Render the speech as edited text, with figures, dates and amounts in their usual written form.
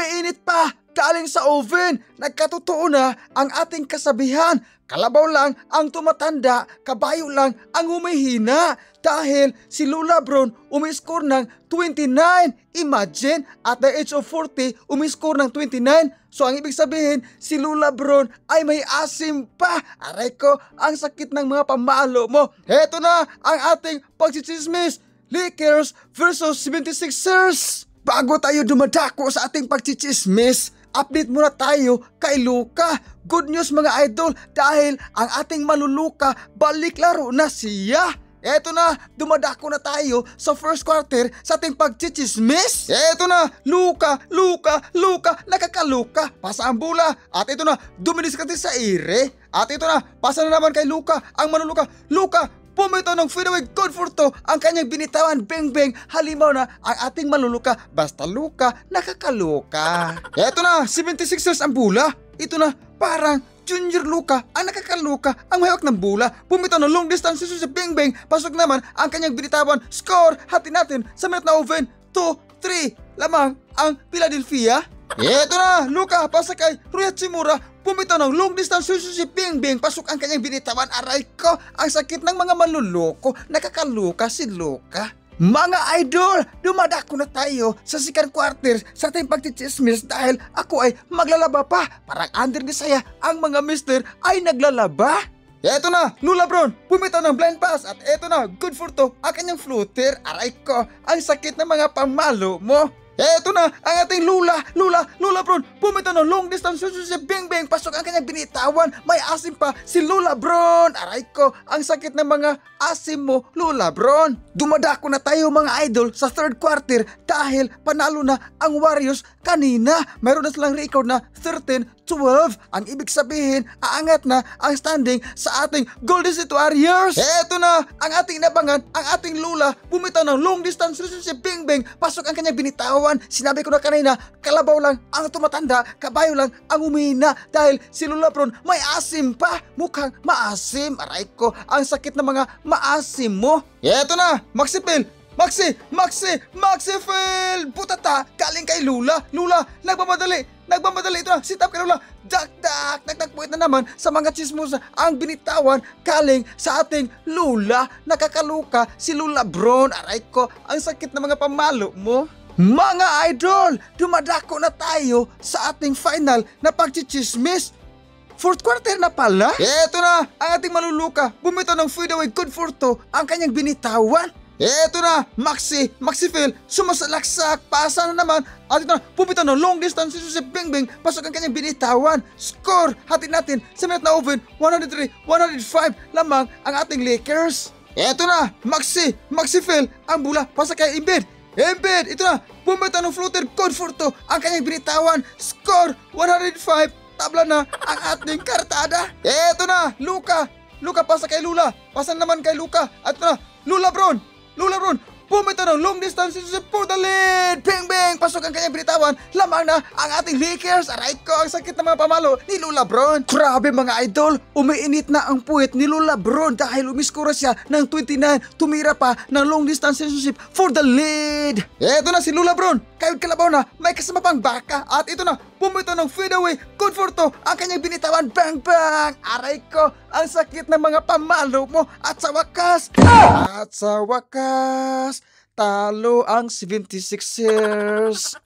umiinit pa galing sa oven. Nagkatotoo na ang ating kasabihan. Kalabaw lang ang tumatanda, kabayo lang ang humihina. Dahil si Lola Bron umiscore ng 29. Imagine, at the age of 40, umiscore ng 29. So ang ibig sabihin, si Lola Bron ay may asim pa. Aray ko, ang sakit ng mga pamalo mo. Heto na ang ating pagchichismis. Lakers versus 76ers. Bago tayo dumadako sa ating pagchichismis, update muna tayo kay Luka. Good news mga idol, dahil ang ating maluluka balik laro na siya. Eto na, dumadako na tayo sa first quarter sa ating pagchichismis. Eto na, Luka, nakakaluka. Pasa ang bola. At ito na, dumidiskarte sa ire. At ito na, pasa na naman kay Luka, ang maluluka. Luka, pumito ng fadeaway good for to ang kanyang binitawan, beng. Halimaw na ang ating maluluka. Basta Luka, nakakaluka. Eto na, 76ers ang bola. Ito na, parang Junior Luka ang nakakaluka, ang mahawak ng bola. Pumito ng long distance si beng. Pasok naman ang kanyang binitawan. Score, hati natin sa minute na oven. 2-3 lamang ang Philadelphia. Eto na, Luka, pasa kay Rui Hachimura. Pumito ng long distance si beng. Pasok ang kanyang binitawan. Aray ko, ang sakit ng mga maluloko. Nakakaluka si Luka. Mga idol, dumadako na tayo sa second quarter sa ating pagchichismis dahil ako ay maglalaba pa. Parang under ni saya ang mga mister ay naglalaba. Eto na, Lola Bron, pumito ng blind pass at eto na, good for to ang kanyang floater. Aray ko, ang sakit ng mga pamalo mo. Eto na, ang ating Lola Bron, pumito ng long distance si beng. Pasok ang kanyang binitawan, may asim pa si Lola Bron. Aray ko, ang sakit ng mga asim mo, Lola Bron. Dumadako na tayo mga idol sa third quarter dahil panalo na ang Warriors kanina. Meron na silang record na 13-12. Ang ibig sabihin, aangat na ang standing sa ating Golden State Warriors. Eto na, ang ating nabangan, ang ating Lola, bumitaw ng long distance si beng. Pasok ang kanyang binitawan. Sinabi ko na kanina, kalabaw lang ang tumatanda, kabayo lang ang umihina dahil si Lola Bron may asim pa. Mukhang maasim. Aray ko, ang sakit ng mga maasim mo. Eto na, Maxi Phil! Butata, galing kay Lula, nagmamadali, ito na, sit up kay Lula, nagpuit na naman sa mga chismosa ang binitawan galing sa ating Lula. Nakakaluka si Lola Bron. Aray ko, ang sakit ng mga pamalo mo. Mga idol, dumadako na tayo sa ating final na pagchichismis. Fourth quarter na pala. Eto na, ang ating maluluka, bumito ng fadeaway good for to ang kanyang binitawan. Eto na, Maxi Phil, sumasalaksak, pasa na naman. At ito na, pumito ng long distance si beng. Pasok ang kanyang binitawan. Score, hati natin sa minute na oven. 103-105 lamang ang ating Lakers. Eto na, Maxi Phil, ang bula, pasa kay Embiid, ito na, pumito ng floater good for to ang kanyang binitawan. Score, 105. Tabla na ang ating kartada. Eto na, Luka, pasa kay Lula. Pasa naman kay Luka. At ito na, Lola Bron, pumito ng long distance for the lead. Beng. Pasok ang kanyang binitawan. Lamang na ang ating Lakers. Aray ko, ang sakit ng mga pamalo ni Lola Bron. Grabe mga idol, umiinit na ang puwet ni Lola Bron dahil umiskora siya ng 29. Tumira pa ng long distance relationship for the lead. Eto na si Lola Bron, kayod kalabaw na, may kasama pang baka. At ito na, pumito ng fadeaway good for to ang kanyang binitawan. Bang. Aray ko, ang sakit ng mga pamalo mo. At sa wakas, talo ang 76ers.